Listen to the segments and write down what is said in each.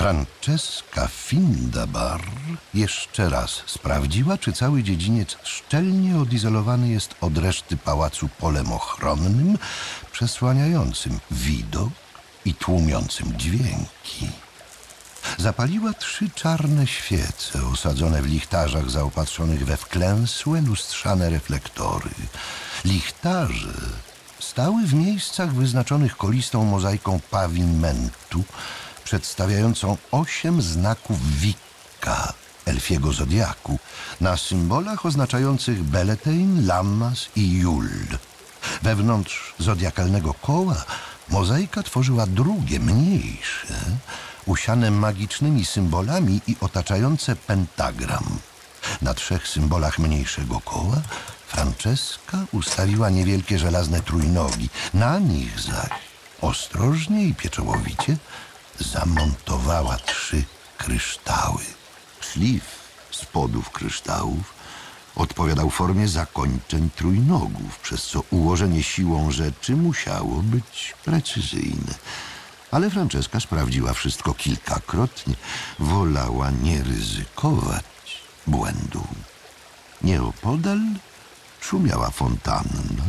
Franceska Findabar jeszcze raz sprawdziła, czy cały dziedziniec szczelnie odizolowany jest od reszty pałacu polem ochronnym, przesłaniającym widok i tłumiącym dźwięki. Zapaliła 3 czarne świece osadzone w lichtarzach zaopatrzonych we wklęsłe, lustrzane reflektory. Lichtarze stały w miejscach wyznaczonych kolistą mozaiką pawimentu, przedstawiającą 8 znaków Wicca, elfiego zodiaku, na symbolach oznaczających Beletein, Lammas i Jul. Wewnątrz zodiakalnego koła mozaika tworzyła drugie, mniejsze, usiane magicznymi symbolami i otaczające pentagram. Na 3 symbolach mniejszego koła Franceska ustawiła niewielkie żelazne trójnogi. Na nich zaś ostrożnie i pieczołowicie zamontowała 3 kryształy. Szlif spodów kryształów odpowiadał formie zakończeń trójnogów, przez co ułożenie siłą rzeczy musiało być precyzyjne. Ale Franceska sprawdziła wszystko kilkakrotnie. Wolała nie ryzykować błędu. Nieopodal szumiała fontanna.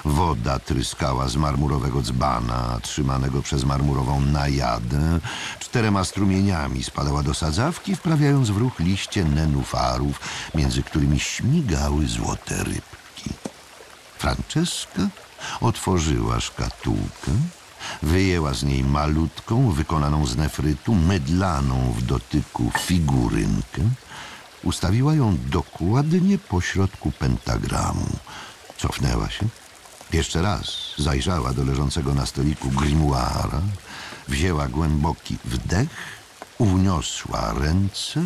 Woda tryskała z marmurowego dzbana, trzymanego przez marmurową najadę. 4 strumieniami spadała do sadzawki, wprawiając w ruch liście nenufarów, między którymi śmigały złote rybki. Franceska otworzyła szkatułkę, wyjęła z niej malutką, wykonaną z nefrytu, mydlaną w dotyku figurynkę. Ustawiła ją dokładnie pośrodku pentagramu. Cofnęła się. Jeszcze raz zajrzała do leżącego na stoliku grimoire'a, wzięła głęboki wdech, uniosła ręce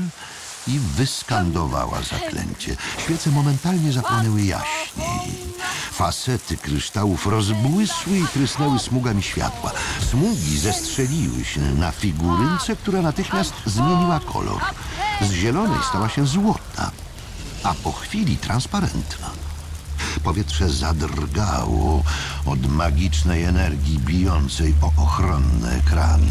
i wyskandowała zaklęcie. Świece momentalnie zapłonęły jaśniej. Fasety kryształów rozbłysły i trysnęły smugami światła. Smugi zestrzeliły się na figurynce, która natychmiast zmieniła kolor. Z zielonej stała się złota, a po chwili transparentna. Powietrze zadrgało od magicznej energii bijącej o ochronne ekrany.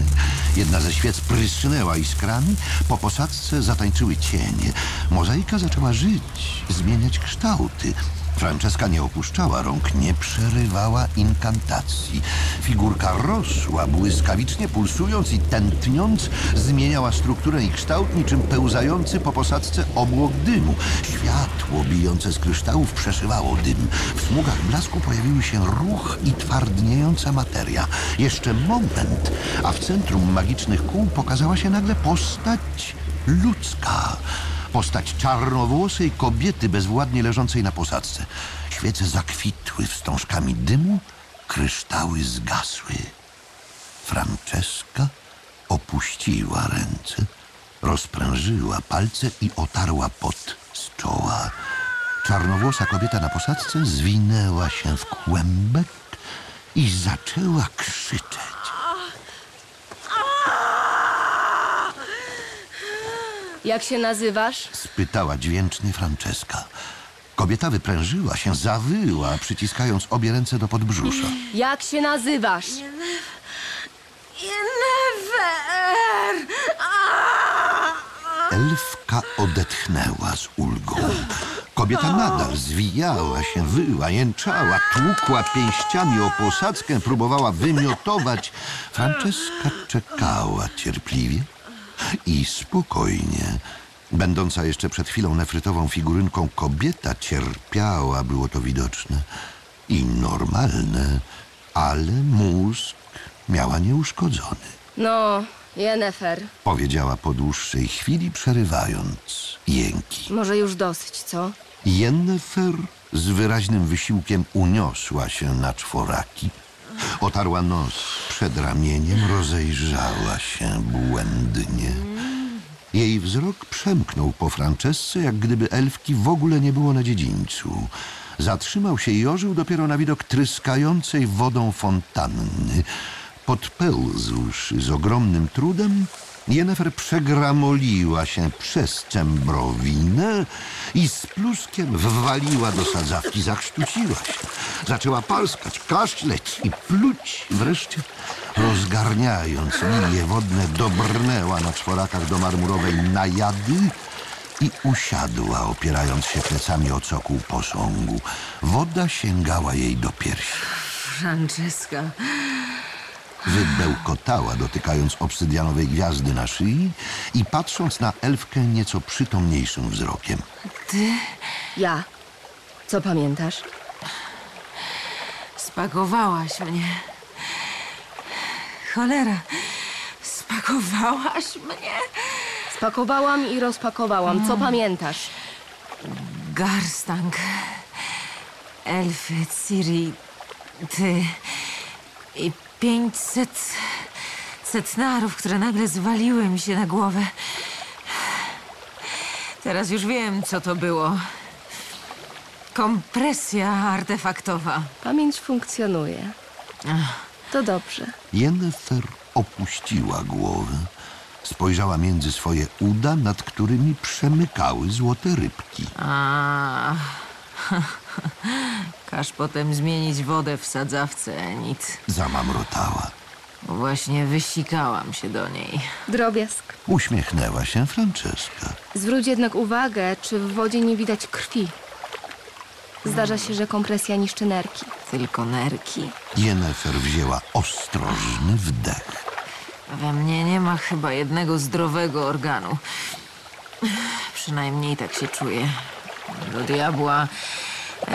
Jedna ze świec prysnęła iskrami, po posadzce zatańczyły cienie. Mozaika zaczęła żyć, zmieniać kształty. Franceska nie opuszczała rąk, nie przerywała inkantacji. Figurka rosła, błyskawicznie pulsując i tętniąc, zmieniała strukturę i kształt niczym pełzający po posadzce obłok dymu. Światło bijące z kryształów przeszywało dym. W smugach blasku pojawiły się ruch i twardniejąca materia. Jeszcze moment, a w centrum magicznych kół pokazała się nagle postać ludzka. Postać czarnowłosej kobiety bezwładnie leżącej na posadzce. Świece zakwitły wstążkami dymu, kryształy zgasły. Franceska opuściła ręce, rozprężyła palce i otarła pot z czoła. Czarnowłosa kobieta na posadzce zwinęła się w kłębek i zaczęła krzyczeć. Jak się nazywasz? Spytała dźwięcznie Franceska. Kobieta wyprężyła się, zawyła, przyciskając obie ręce do podbrzusza. Jak się nazywasz? Yennefer! Elfka odetchnęła z ulgą. Kobieta nadal zwijała się, wyła, jęczała, tłukła pięściami o posadzkę, próbowała wymiotować. Franceska czekała cierpliwie i spokojnie. Będąca jeszcze przed chwilą nefrytową figurynką, kobieta cierpiała, było to widoczne i normalne, ale mózg miała nieuszkodzony. No, Yennefer. Powiedziała po dłuższej chwili, przerywając jęki. Może już dosyć, co? Yennefer z wyraźnym wysiłkiem uniosła się na czworaki. Otarła nos przed ramieniem, rozejrzała się błędnie. Jej wzrok przemknął po Francesce, jak gdyby elfki w ogóle nie było na dziedzińcu. Zatrzymał się i ożył dopiero na widok tryskającej wodą fontanny. Podpełzłszy z ogromnym trudem, Jennefer przegramoliła się przez czembrowinę i z pluskiem wwaliła do sadzawki, zakrztusiła się. Zaczęła palskać, kaszleć i pluć. Wreszcie, rozgarniając lilie wodne, dobrnęła na czworakach do marmurowej najady i usiadła, opierając się plecami o cokół posągu. Woda sięgała jej do piersi. Franceska. Wybełkotała, dotykając obsydianowej gwiazdy na szyi i patrząc na elfkę nieco przytomniejszym wzrokiem. Ty Ja. Co pamiętasz? spakowałaś mnie. Cholera, spakowałaś mnie? Spakowałam i rozpakowałam. Co pamiętasz? Garstang, elfy, Ciri, ty i 500 cetnarów, które nagle zwaliły mi się na głowę. Teraz już wiem, co to było. Kompresja artefaktowa. Pamięć funkcjonuje. To dobrze. Jennefer opuściła głowę. Spojrzała między swoje uda, nad którymi przemykały złote rybki. A, każ potem zmienić wodę w sadzawce, Enid. Zamamrotała. Bo właśnie wysikałam się do niej. Drobiazg. Uśmiechnęła się Franceska. Zwróć jednak uwagę, czy w wodzie nie widać krwi. Zdarza się, że kompresja niszczy nerki. Tylko nerki. Jennefer wzięła ostrożny wdech. We mnie nie ma chyba jednego zdrowego organu. Przynajmniej tak się czuję. Do diabła.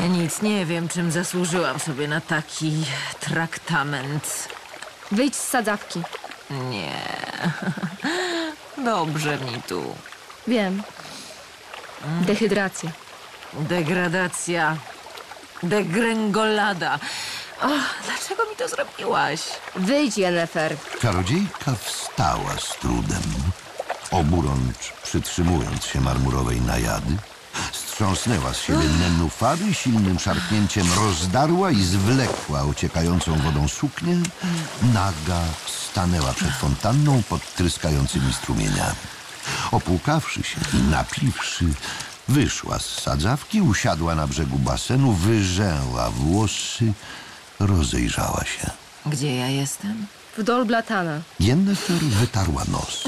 Nic, nie wiem, czym zasłużyłam sobie na taki traktament. Wyjdź z sadzawki. Nie. Dobrze mi tu. Wiem. Dehydracja. Degradacja. Degrengolada. O, dlaczego mi to zrobiłaś? Wyjdź, Jennefer. Czarodziejka wstała z trudem, oburącz przytrzymując się marmurowej najady. Strząsnęła z siebie nenufary, silnym szarpnięciem rozdarła i zwlekła ociekającą wodą suknię. Naga stanęła przed fontanną pod tryskającymi strumieniami. Opłukawszy się i napiwszy, wyszła z sadzawki, usiadła na brzegu basenu, wyrzęła włosy, rozejrzała się. Gdzie ja jestem? W Dol Blatana. Jennefer wytarła nos.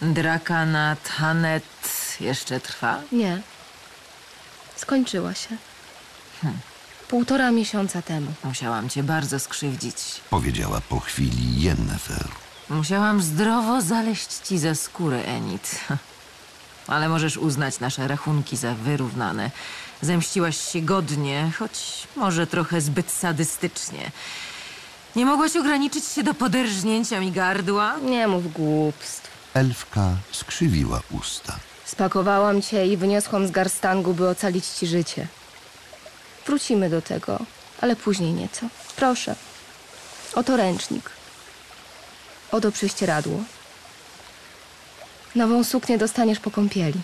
Drakana Tanet jeszcze trwa? Nie. Skończyła się. 1,5 miesiąca temu. Musiałam cię bardzo skrzywdzić. Powiedziała po chwili Jennefer. Musiałam zdrowo zaleść ci za skórę, Enid. Ale możesz uznać nasze rachunki za wyrównane. Zemściłaś się godnie, choć może trochę zbyt sadystycznie. Nie mogłaś ograniczyć się do poderżnięcia mi gardła? Nie mów głupstw. Elfka skrzywiła usta. Spakowałam cię i wyniosłam z Garstangu, by ocalić ci życie. Wrócimy do tego, ale później nieco. Proszę. Oto ręcznik. Oto prześcieradło. Nową suknię dostaniesz po kąpieli.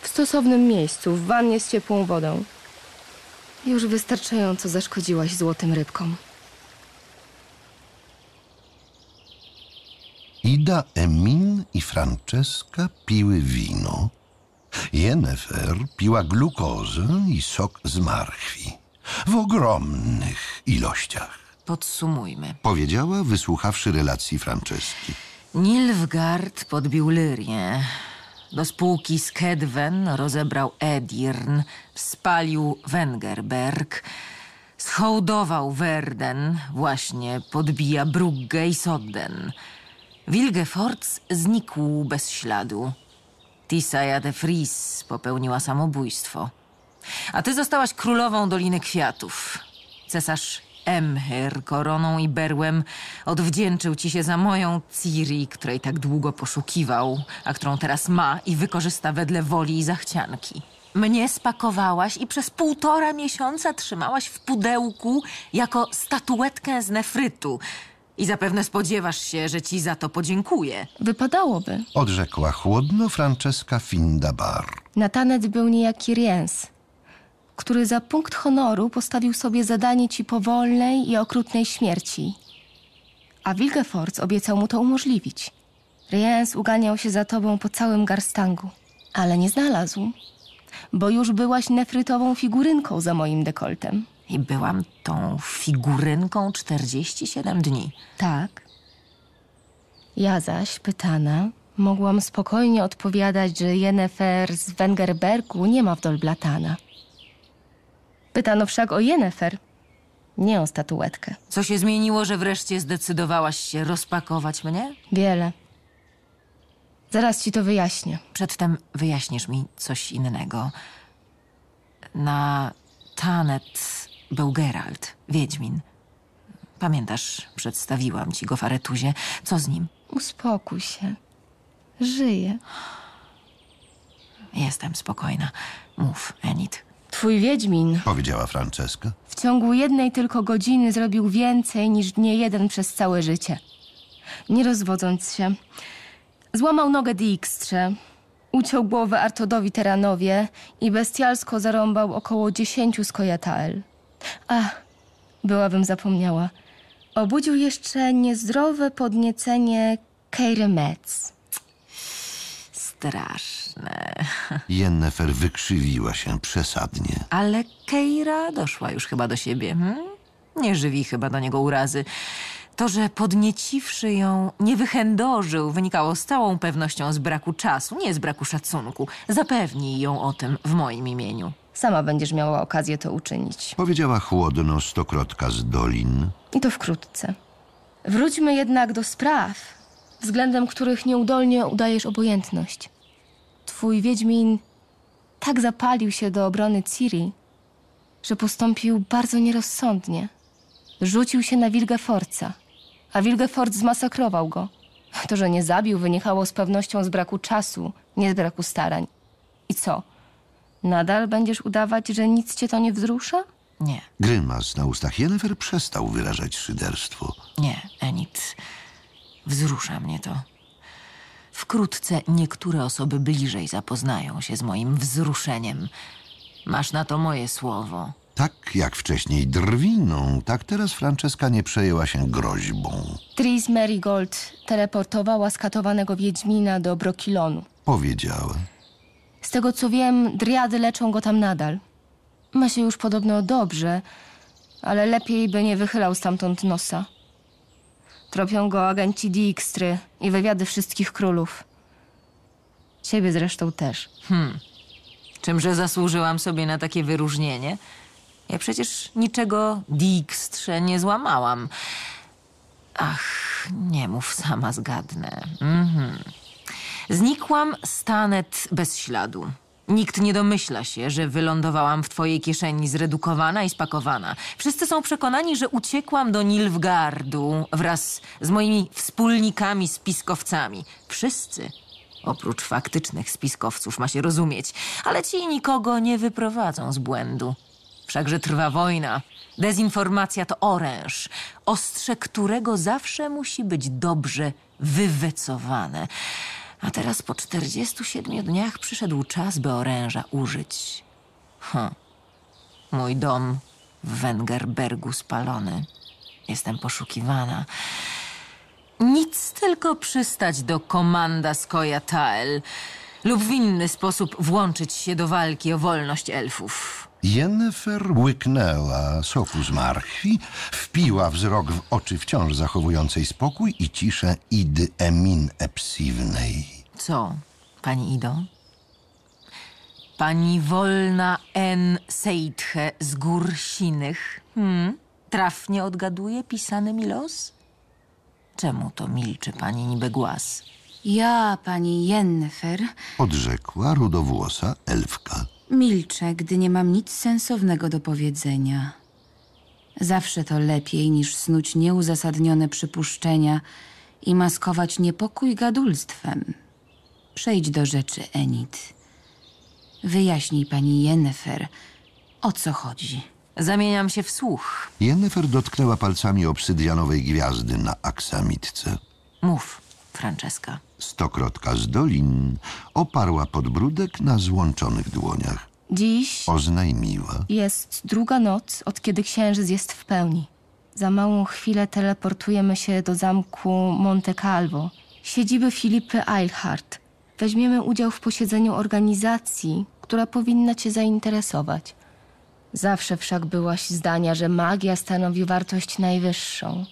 W stosownym miejscu, w wannie z ciepłą wodą. Już wystarczająco zaszkodziłaś złotym rybkom. Ida, Emin i Franceska piły wino. Jennefer piła glukozę i sok z marchwi. W ogromnych ilościach. Podsumujmy. Powiedziała, wysłuchawszy relacji Franceski. Nilfgaard podbił Lyrię. Do spółki z Kedwen rozebrał Edirn, spalił Wengerberg, schołdował Werden, właśnie podbija Brugge i Sodden. Wilgefortz znikł bez śladu. Tissaia de Vries popełniła samobójstwo. A ty zostałaś królową Doliny Kwiatów. Cesarz Emhyr koroną i berłem odwdzięczył ci się za moją Ciri, której tak długo poszukiwał, a którą teraz ma i wykorzysta wedle woli i zachcianki. Mnie spakowałaś i przez 1,5 miesiąca trzymałaś w pudełku jako statuetkę z nefrytu. I zapewne spodziewasz się, że ci za to podziękuję. Wypadałoby. Odrzekła chłodno Franceska Findabar. Natanet był niejaki Riens, który za punkt honoru postawił sobie zadanie ci powolnej i okrutnej śmierci. A Wilgefortz obiecał mu to umożliwić. Riens uganiał się za tobą po całym Garstangu, ale nie znalazł, bo już byłaś nefrytową figurynką za moim dekoltem. I byłam tą figurynką 47 dni. Tak. Ja zaś, pytana, mogłam spokojnie odpowiadać, że Yennefer z Wengerbergu nie ma w Dolblatana. Pytano wszak o Yennefer, nie o statuetkę. Co się zmieniło, że wreszcie zdecydowałaś się rozpakować mnie? Wiele. Zaraz ci to wyjaśnię. Przedtem wyjaśnisz mi coś innego. Na Tanet był Geralt, Wiedźmin. Pamiętasz, przedstawiłam ci go w Aretuzie. Co z nim? Uspokój się. Żyję. Jestem spokojna. Mów, Enid. Twój Wiedźmin Powiedziała Franceska. w ciągu jednej tylko godziny zrobił więcej niż niejeden przez całe życie. Nie rozwodząc się, złamał nogę Dijkstrze, uciął głowę Artodowi Teranowie i bestialsko zarąbał około 10 Skojatael. Ach, byłabym zapomniała. Obudził jeszcze niezdrowe podniecenie Keire Metz. Straszne. Yennefer wykrzywiła się przesadnie. Ale Keira doszła już chyba do siebie. Nie żywi chyba do niego urazy. To, że podnieciwszy ją, nie wychędożył, wynikało z całą pewnością z braku czasu, nie z braku szacunku. Zapewnij ją o tym w moim imieniu. Sama będziesz miała okazję to uczynić. Powiedziała chłodno stokrotka z dolin. I to wkrótce. Wróćmy jednak do spraw, względem których nieudolnie udajesz obojętność. Twój Wiedźmin tak zapalił się do obrony Ciri, że postąpił bardzo nierozsądnie. Rzucił się na Wilgefortza, a Wilgefortz zmasakrował go. To, że nie zabił, wynikało z pewnością z braku czasu, nie z braku starań. I co? Nadal będziesz udawać, że nic cię to nie wzrusza? Nie, Grymas na ustach Yennefer przestał wyrażać szyderstwo. nie, Enid. Wzrusza mnie to. Wkrótce niektóre osoby bliżej zapoznają się z moim wzruszeniem. Masz na to moje słowo. Tak jak wcześniej drwiną, tak teraz Franceska nie przejęła się groźbą. Tris Merigold teleportowała skatowanego Wiedźmina do Brokilonu. Powiedziała. Z tego co wiem, driady leczą go tam nadal. Ma się już podobno dobrze, ale lepiej by nie wychylał stamtąd nosa. Tropią go agenci Dijkstry i wywiady wszystkich królów. Ciebie zresztą też. Czymże zasłużyłam sobie na takie wyróżnienie? Ja przecież niczego Dijkstrze nie złamałam. Ach, nie mów, sama zgadnę. Znikłam z Tanet bez śladu. Nikt nie domyśla się, że wylądowałam w twojej kieszeni zredukowana i spakowana. Wszyscy są przekonani, że uciekłam do Nilfgaardu wraz z moimi wspólnikami spiskowcami. Wszyscy, oprócz faktycznych spiskowców, ma się rozumieć. Ale ci nikogo nie wyprowadzą z błędu. Wszakże trwa wojna. Dezinformacja to oręż, ostrze którego zawsze musi być dobrze wywecowane. A teraz po 47 dniach przyszedł czas, by oręża użyć. Mój dom w Wengerbergu spalony. Jestem poszukiwana. Nic tylko przystać do komanda Skojatael lub w inny sposób włączyć się do walki o wolność elfów. Yennefer łyknęła soku z marchwi, wpiła wzrok w oczy wciąż zachowującej spokój i ciszę Idy Emin Epsivnej. Co, pani Ido? Pani wolna En Seitche z gór sinych. Trafnie odgaduje pisany mi los? Czemu to milczy pani niby głaz? Ja, pani Yennefer, Odrzekła rudowłosa elfka. milczę, gdy nie mam nic sensownego do powiedzenia. Zawsze to lepiej niż snuć nieuzasadnione przypuszczenia i maskować niepokój gadulstwem. Przejdź do rzeczy, Enid. Wyjaśnij pani Yennefer, o co chodzi. Zamieniam się w słuch. Yennefer dotknęła palcami obsydianowej gwiazdy na aksamitce. Mów, Franceska. Stokrotka z dolin oparła podbródek na złączonych dłoniach. Dziś Oznajmiła. jest druga noc, od kiedy księżyc jest w pełni. Za małą chwilę teleportujemy się do zamku Monte Calvo, siedziby Filipy Eilhart. Weźmiemy udział w posiedzeniu organizacji, która powinna cię zainteresować. Zawsze wszak byłaś zdania, że magia stanowi wartość najwyższą,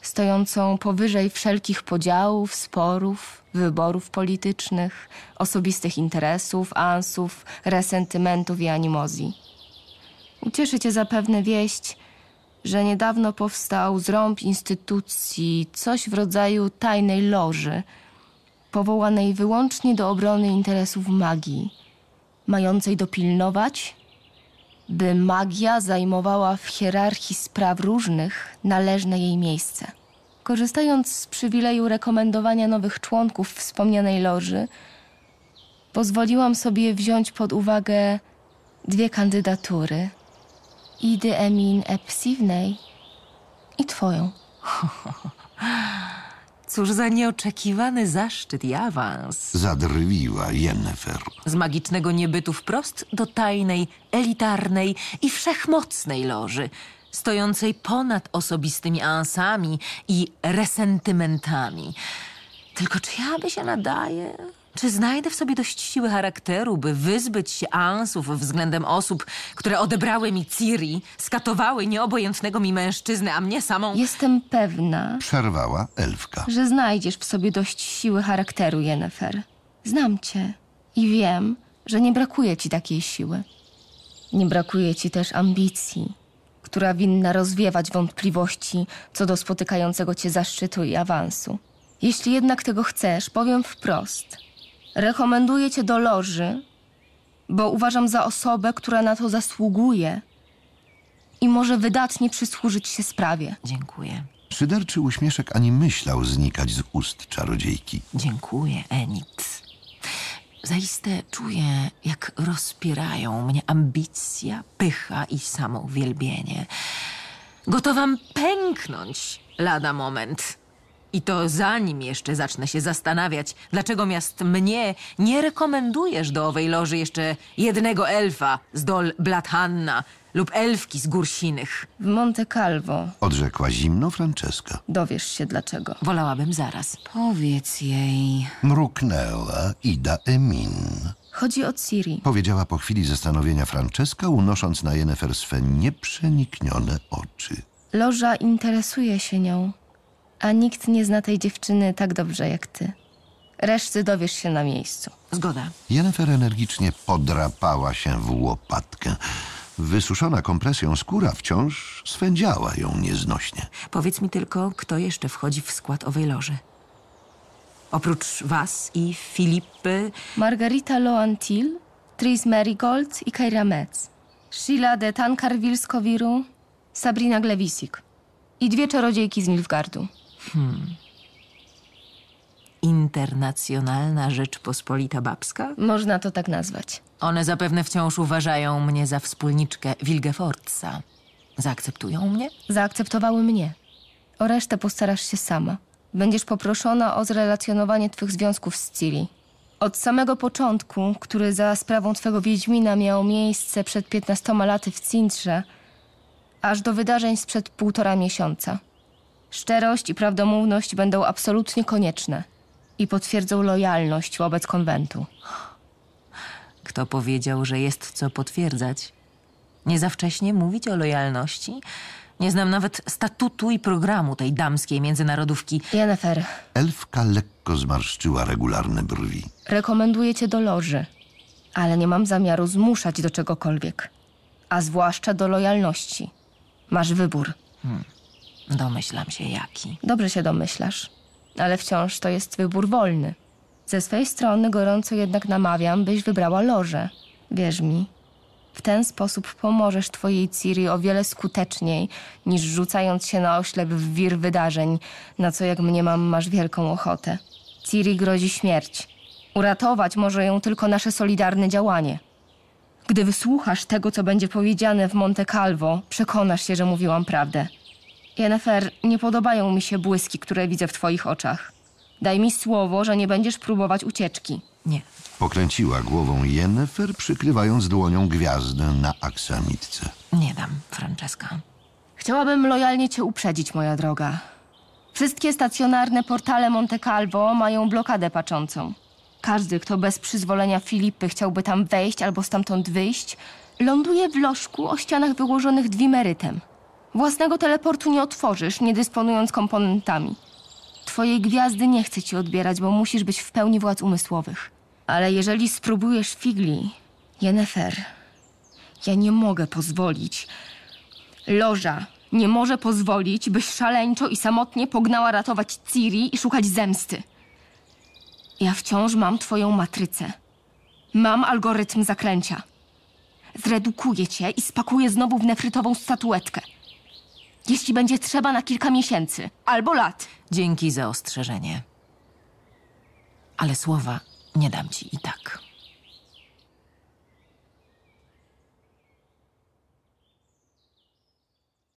stojącą powyżej wszelkich podziałów, sporów, wyborów politycznych, osobistych interesów, ansów, resentymentów i animozji. Ucieszy cię zapewne wieść, że niedawno powstał zrąb instytucji, coś w rodzaju tajnej loży, powołanej wyłącznie do obrony interesów magii, mającej dopilnować, by magia zajmowała w hierarchii spraw różnych należne jej miejsce. Korzystając z przywileju rekomendowania nowych członków wspomnianej loży, pozwoliłam sobie wziąć pod uwagę 2 kandydatury. Idy Emin Epsivnej i twoją. Cóż za nieoczekiwany zaszczyt i awans. Zadrwiła Yennefer. Z magicznego niebytu wprost do tajnej, elitarnej i wszechmocnej loży, stojącej ponad osobistymi ansami i resentymentami. Tylko czy ja by się nadaję? Czy znajdę w sobie dość siły charakteru, by wyzbyć się ansów względem osób, które odebrały mi Ciri, skatowały nieobojętnego mi mężczyznę, a mnie samą... Jestem pewna, Przerwała elfka. że znajdziesz w sobie dość siły charakteru, Yennefer. Znam cię i wiem, że nie brakuje ci takiej siły. Nie brakuje ci też ambicji, która winna rozwiewać wątpliwości co do spotykającego cię zaszczytu i awansu. Jeśli jednak tego chcesz, powiem wprost. Rekomenduję cię do loży, bo uważam za osobę, która na to zasługuje i może wydatnie przysłużyć się sprawie. Dziękuję. Szyderczy uśmieszek ani myślał znikać z ust czarodziejki. Dziękuję, Enid. Zaiste czuję, jak rozpierają mnie ambicja, pycha i samouwielbienie. Gotowam pęknąć lada moment. I to zanim jeszcze zacznę się zastanawiać, dlaczego miast mnie nie rekomendujesz do owej loży jeszcze jednego elfa z dol Blathanna lub elfki z gór sinych. W Monte Calvo Odrzekła zimno Franceska. dowiesz się dlaczego. Wolałabym zaraz. Powiedz jej. Mruknęła Ida Emin. Chodzi o Ciri. Powiedziała po chwili zastanowienia Franceska, unosząc na Yennefer swe nieprzeniknione oczy. Loża interesuje się nią, a nikt nie zna tej dziewczyny tak dobrze jak ty. Reszty dowiesz się na miejscu. Zgoda. Yennefer energicznie podrapała się w łopatkę. Wysuszona kompresją skóra wciąż swędziała ją nieznośnie. Powiedz mi tylko, kto jeszcze wchodzi w skład owej loży. Oprócz was i Filipy, Margarita Loantil, Tris Merigold i Keira Metz. Sheila de Tancarville-Scoviru, Sabrina Glewisik. I 2 czarodziejki z Nilfgaardu. Internacjonalna Rzeczpospolita Babska? Można to tak nazwać. One zapewne wciąż uważają mnie za wspólniczkę Wilgefortza. Zaakceptują mnie? Zaakceptowały mnie. O resztę postarasz się sama. Będziesz poproszona o zrelacjonowanie twych związków z Ciri. Od samego początku, który za sprawą twego Wiedźmina miał miejsce przed 15 laty w Cintrze, aż do wydarzeń sprzed 1,5 miesiąca. Szczerość i prawdomówność będą absolutnie konieczne i potwierdzą lojalność wobec konwentu. Kto powiedział, że jest co potwierdzać? Nie za wcześnie mówić o lojalności? Nie znam nawet statutu i programu tej damskiej międzynarodówki. Yennefer, Elfka lekko zmarszczyła regularne brwi. rekomenduję cię do loży, ale nie mam zamiaru zmuszać do czegokolwiek, a zwłaszcza do lojalności. Masz wybór. Domyślam się jaki. Dobrze się domyślasz, ale wciąż to jest wybór wolny. Ze swej strony gorąco jednak namawiam, byś wybrała lożę. Wierz mi, w ten sposób pomożesz twojej Ciri o wiele skuteczniej, niż rzucając się na oślep w wir wydarzeń, na co jak mniemam masz wielką ochotę. Ciri grozi śmierć. Uratować może ją tylko nasze solidarne działanie. Gdy wysłuchasz tego, co będzie powiedziane w Monte Calvo, przekonasz się, że mówiłam prawdę. Yennefer, nie podobają mi się błyski, które widzę w twoich oczach. Daj mi słowo, że nie będziesz próbować ucieczki. Nie. Pokręciła głową Yennefer, przykrywając dłonią gwiazdę na aksamitce. Nie dam, Franceska. Chciałabym lojalnie cię uprzedzić, moja droga. Wszystkie stacjonarne portale Monte Calvo mają blokadę paczącą. Każdy, kto bez przyzwolenia Filipy chciałby tam wejść albo stamtąd wyjść, ląduje w lożku o ścianach wyłożonych dwimerytem. Własnego teleportu nie otworzysz, nie dysponując komponentami. Twojej gwiazdy nie chcę ci odbierać, bo musisz być w pełni władz umysłowych. Ale jeżeli spróbujesz figli, Yennefer, ja nie mogę pozwolić. Loża nie może pozwolić, byś szaleńczo i samotnie pognała ratować Ciri i szukać zemsty. Ja wciąż mam twoją matrycę. Mam algorytm zaklęcia. Zredukuję cię i spakuję znowu w nefrytową statuetkę. Jeśli będzie trzeba na kilka miesięcy albo lat. Dzięki za ostrzeżenie. Ale słowa nie dam ci i tak.